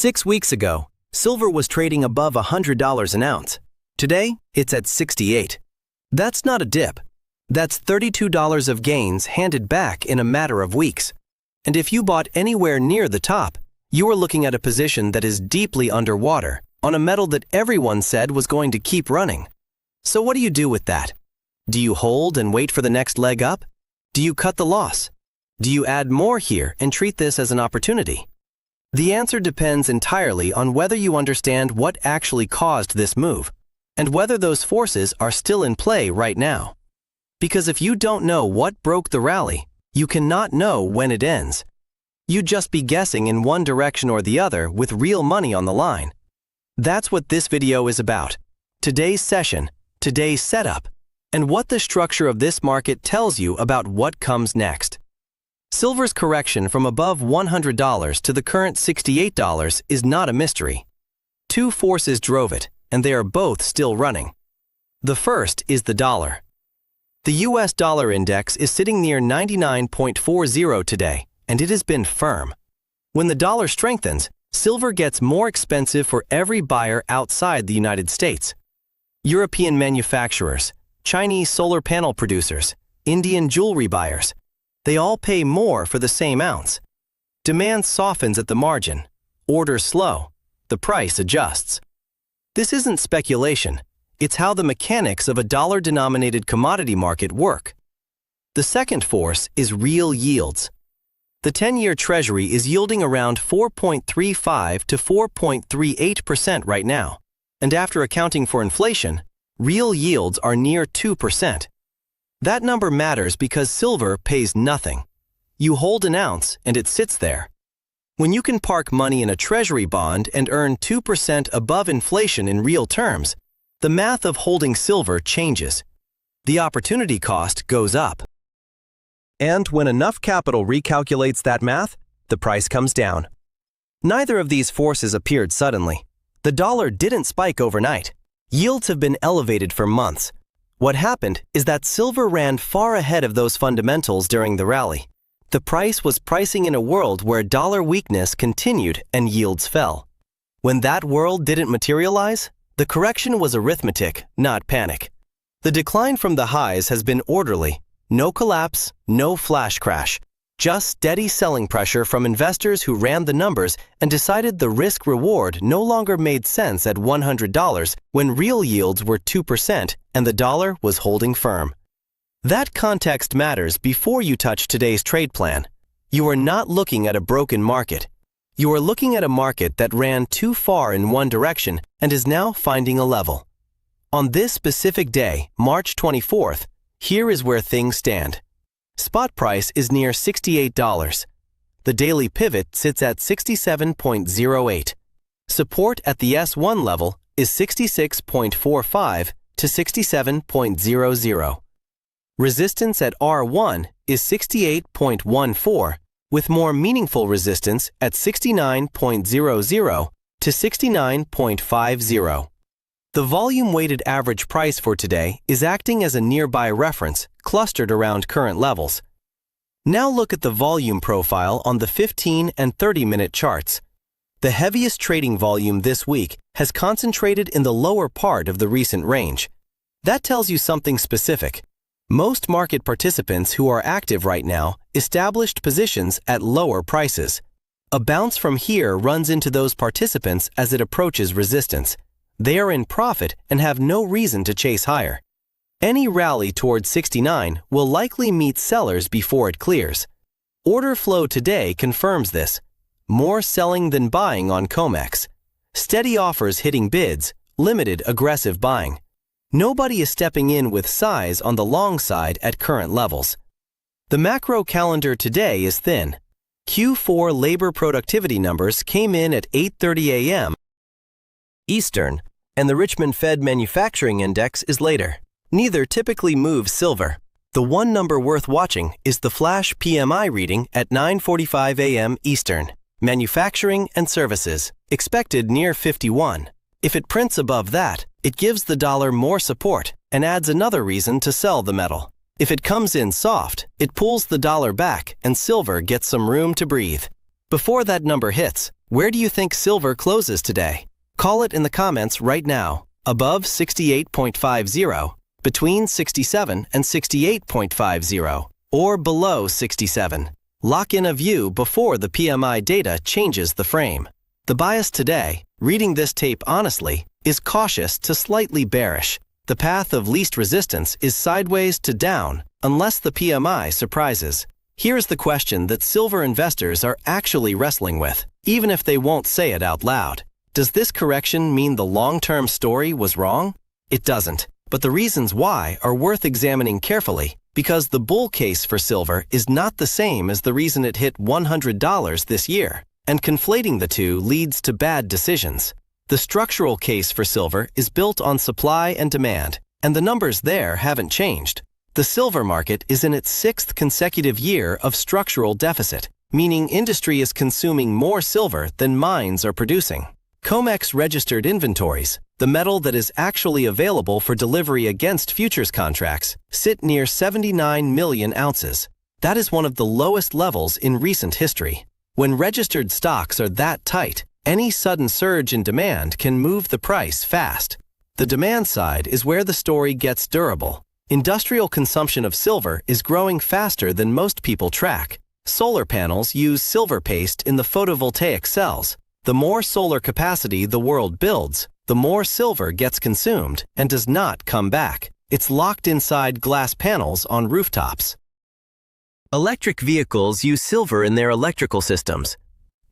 6 weeks ago, silver was trading above $100 an ounce. Today, it's at $68. That's not a dip. That's $32 of gains handed back in a matter of weeks. And if you bought anywhere near the top, you are looking at a position that is deeply underwater on a metal that everyone said was going to keep running. So what do you do with that? Do you hold and wait for the next leg up? Do you cut the loss? Do you add more here and treat this as an opportunity? The answer depends entirely on whether you understand what actually caused this move, and whether those forces are still in play right now. Because if you don't know what broke the rally, you cannot know when it ends. You'd just be guessing in one direction or the other with real money on the line. That's what this video is about. Today's session, today's setup, and what the structure of this market tells you about what comes next. Silver's correction from above $100 to the current $68 is not a mystery. Two forces drove it, and they are both still running. The first is the dollar. The US dollar index is sitting near 99.40 today, and it has been firm. When the dollar strengthens, silver gets more expensive for every buyer outside the United States. European manufacturers, Chinese solar panel producers, Indian jewelry buyers, they all pay more for the same ounce. Demand softens at the margin, orders slow, the price adjusts. This isn't speculation, it's how the mechanics of a dollar-denominated commodity market work. The second force is real yields. The 10-year Treasury is yielding around 4.35 to 4.38% right now, and after accounting for inflation, real yields are near 2%. That number matters because silver pays nothing. You hold an ounce and it sits there. When you can park money in a Treasury bond and earn 2% above inflation in real terms, the math of holding silver changes. The opportunity cost goes up. And when enough capital recalculates that math, the price comes down. Neither of these forces appeared suddenly. The dollar didn't spike overnight. Yields have been elevated for months. What happened is that silver ran far ahead of those fundamentals during the rally. The price was pricing in a world where dollar weakness continued and yields fell. When that world didn't materialize, the correction was arithmetic, not panic. The decline from the highs has been orderly. No collapse, no flash crash. Just steady selling pressure from investors who ran the numbers and decided the risk-reward no longer made sense at $100 when real yields were 2% and the dollar was holding firm. That context matters before you touch today's trade plan. You are not looking at a broken market. You are looking at a market that ran too far in one direction and is now finding a level. On this specific day, March 24th, here is where things stand. Spot price is near $68. The daily pivot sits at 67.08. Support at the S1 level is 66.45 to 67.00. Resistance at R1 is 68.14, with more meaningful resistance at 69.00 to 69.50. The volume-weighted average price for today is acting as a nearby reference clustered around current levels. Now look at the volume profile on the 15 and 30-minute charts. The heaviest trading volume this week has concentrated in the lower part of the recent range. That tells you something specific. Most market participants who are active right now established positions at lower prices. A bounce from here runs into those participants as it approaches resistance. They are in profit and have no reason to chase higher. Any rally towards 69 will likely meet sellers before it clears. Order flow today confirms this. More selling than buying on COMEX. Steady offers hitting bids, limited aggressive buying. Nobody is stepping in with size on the long side at current levels. The macro calendar today is thin. Q4 labor productivity numbers came in at 8:30 a.m. Eastern, and the Richmond Fed Manufacturing Index is later. Neither typically moves silver. The one number worth watching is the flash PMI reading at 9:45 a.m. Eastern. Manufacturing and services, expected near 51. If it prints above that, it gives the dollar more support and adds another reason to sell the metal. If it comes in soft, it pulls the dollar back and silver gets some room to breathe. Before that number hits, Where do you think silver closes today? Call it in the comments right now. Above 68.50, between 67 and 68.50, or below 67. Lock in a view before the PMI data changes the frame. The bias today, reading this tape honestly, is cautious to slightly bearish. The path of least resistance is sideways to down, unless the PMI surprises. Here's the question that silver investors are actually wrestling with, even if they won't say it out loud. Does this correction mean the long-term story was wrong? It doesn't, but the reasons why are worth examining carefully, because the bull case for silver is not the same as the reason it hit $100 this year, and conflating the two leads to bad decisions. The structural case for silver is built on supply and demand, and the numbers there haven't changed. The silver market is in its 6th consecutive year of structural deficit, meaning industry is consuming more silver than mines are producing. COMEX registered inventories, the metal that is actually available for delivery against futures contracts, sit near 79 million ounces. That is one of the lowest levels in recent history. When registered stocks are that tight, any sudden surge in demand can move the price fast. The demand side is where the story gets durable. Industrial consumption of silver is growing faster than most people track. Solar panels use silver paste in the photovoltaic cells. The more solar capacity the world builds, the more silver gets consumed and does not come back. It's locked inside glass panels on rooftops. Electric vehicles use silver in their electrical systems.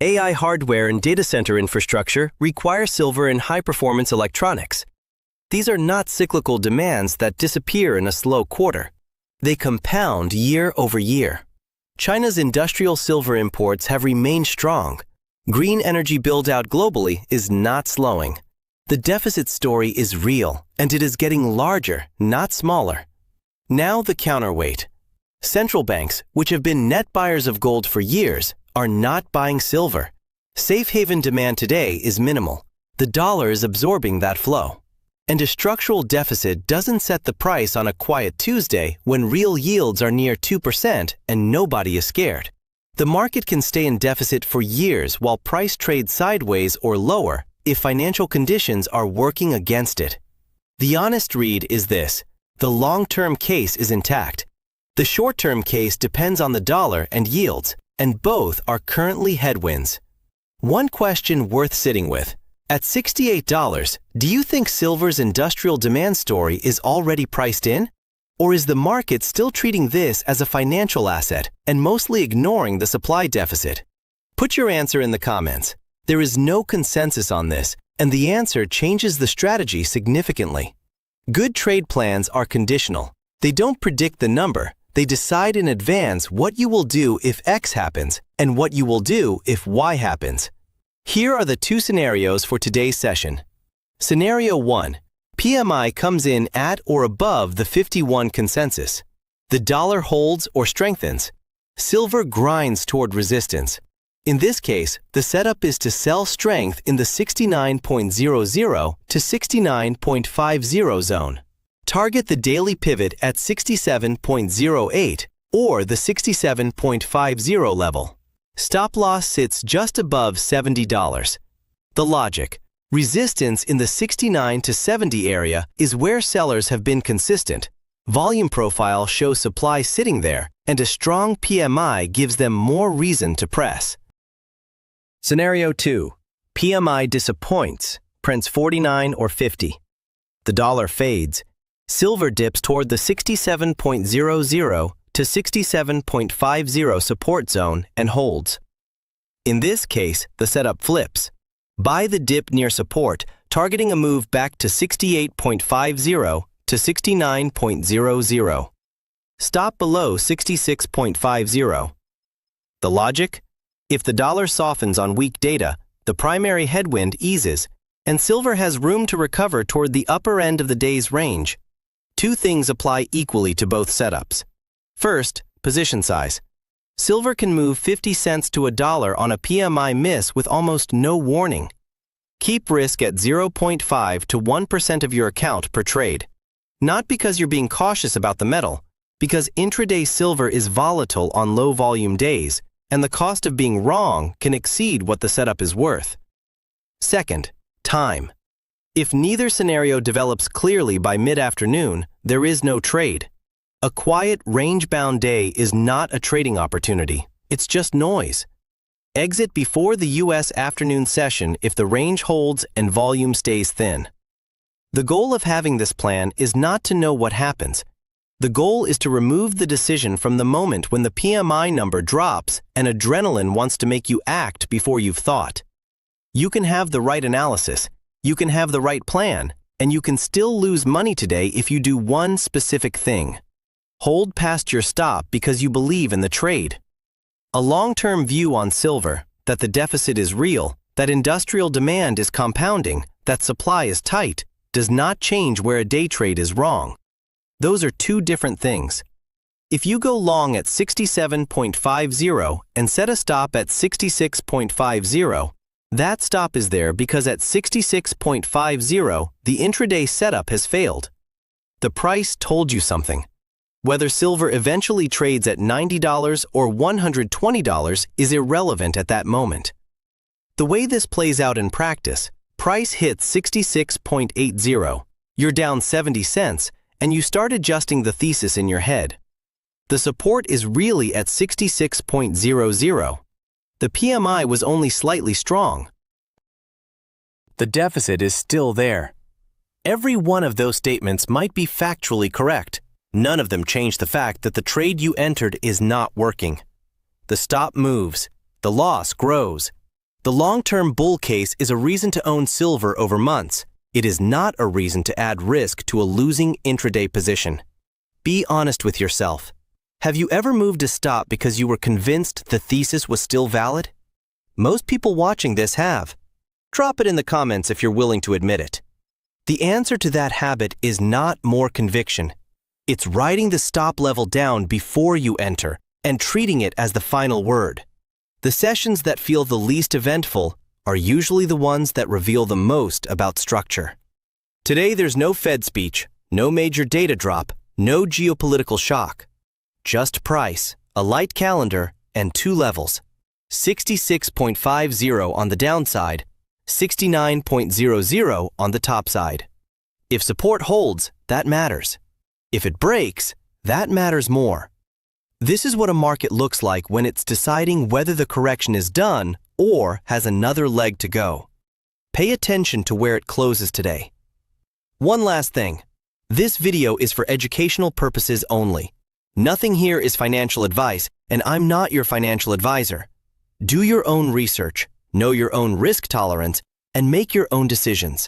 AI hardware and data center infrastructure require silver in high-performance electronics. These are not cyclical demands that disappear in a slow quarter. They compound year over year. China's industrial silver imports have remained strong. Green energy build-out globally is not slowing. The deficit story is real, and it is getting larger, not smaller. Now the counterweight. Central banks, which have been net buyers of gold for years, are not buying silver. Safe haven demand today is minimal. The dollar is absorbing that flow. And a structural deficit doesn't set the price on a quiet Tuesday when real yields are near 2% and nobody is scared. The market can stay in deficit for years while price trades sideways or lower if financial conditions are working against it. The honest read is this: the long-term case is intact. The short-term case depends on the dollar and yields, and both are currently headwinds. One question worth sitting with: at $68, do you think silver's industrial demand story is already priced in? Or is the market still treating this as a financial asset and mostly ignoring the supply deficit? Put your answer in the comments. There is no consensus on this, and the answer changes the strategy significantly. Good trade plans are conditional. They don't predict the number. They decide in advance what you will do if X happens and what you will do if Y happens. Here are the two scenarios for today's session. Scenario 1. PMI comes in at or above the 51 consensus. The dollar holds or strengthens. Silver grinds toward resistance. In this case, the setup is to sell strength in the 69.00 to 69.50 zone. Target the daily pivot at 67.08 or the 67.50 level. Stop loss sits just above $70. The logic: resistance in the 69 to 70 area is where sellers have been consistent. Volume profile shows supply sitting there, and a strong PMI gives them more reason to press. Scenario 2. PMI disappoints, prints 49 or 50. The dollar fades. Silver dips toward the 67.00 to 67.50 support zone and holds. In this case, the setup flips. Buy the dip near support, targeting a move back to 68.50 to 69.00. Stop below 66.50. The logic? If the dollar softens on weak data, the primary headwind eases, and silver has room to recover toward the upper end of the day's range. Two things apply equally to both setups. First, position size. Silver can move 50 cents to $1 on a PMI miss with almost no warning. Keep risk at 0.5 to 1% of your account per trade. Not because you're being cautious about the metal, because intraday silver is volatile on low-volume days, and the cost of being wrong can exceed what the setup is worth. Second, time. If neither scenario develops clearly by mid-afternoon, there is no trade. A quiet, range-bound day is not a trading opportunity. It's just noise. Exit before the U.S. afternoon session if the range holds and volume stays thin. The goal of having this plan is not to know what happens. The goal is to remove the decision from the moment when the PMI number drops and adrenaline wants to make you act before you've thought. You can have the right analysis, you can have the right plan, and you can still lose money today if you do one specific thing. Hold past your stop because you believe in the trade. A long-term view on silver, that the deficit is real, that industrial demand is compounding, that supply is tight, does not change where a day trade is wrong. Those are two different things. If you go long at 67.50 and set a stop at 66.50, that stop is there because at 66.50, the intraday setup has failed. The price told you something. Whether silver eventually trades at $90 or $120 is irrelevant at that moment. The way this plays out in practice, price hits 66.80, you're down 70 cents, and you start adjusting the thesis in your head. The support is really at 66.00. The PMI was only slightly strong. The deficit is still there. Every one of those statements might be factually correct. None of them change the fact that the trade you entered is not working. The stop moves. The loss grows. The long-term bull case is a reason to own silver over months. It is not a reason to add risk to a losing intraday position. Be honest with yourself. Have you ever moved a stop because you were convinced the thesis was still valid? Most people watching this have. Drop it in the comments if you're willing to admit it. The answer to that habit is not more conviction. It's writing the stop level down before you enter and treating it as the final word. The sessions that feel the least eventful are usually the ones that reveal the most about structure. Today there's no Fed speech, no major data drop, no geopolitical shock. Just price, a light calendar, and two levels. 66.50 on the downside, 69.00 on the top side. If support holds, that matters. If it breaks, that matters more. This is what a market looks like when it's deciding whether the correction is done or has another leg to go. Pay attention to where it closes today. One last thing. This video is for educational purposes only. Nothing here is financial advice, and I'm not your financial advisor. Do your own research, know your own risk tolerance, and make your own decisions.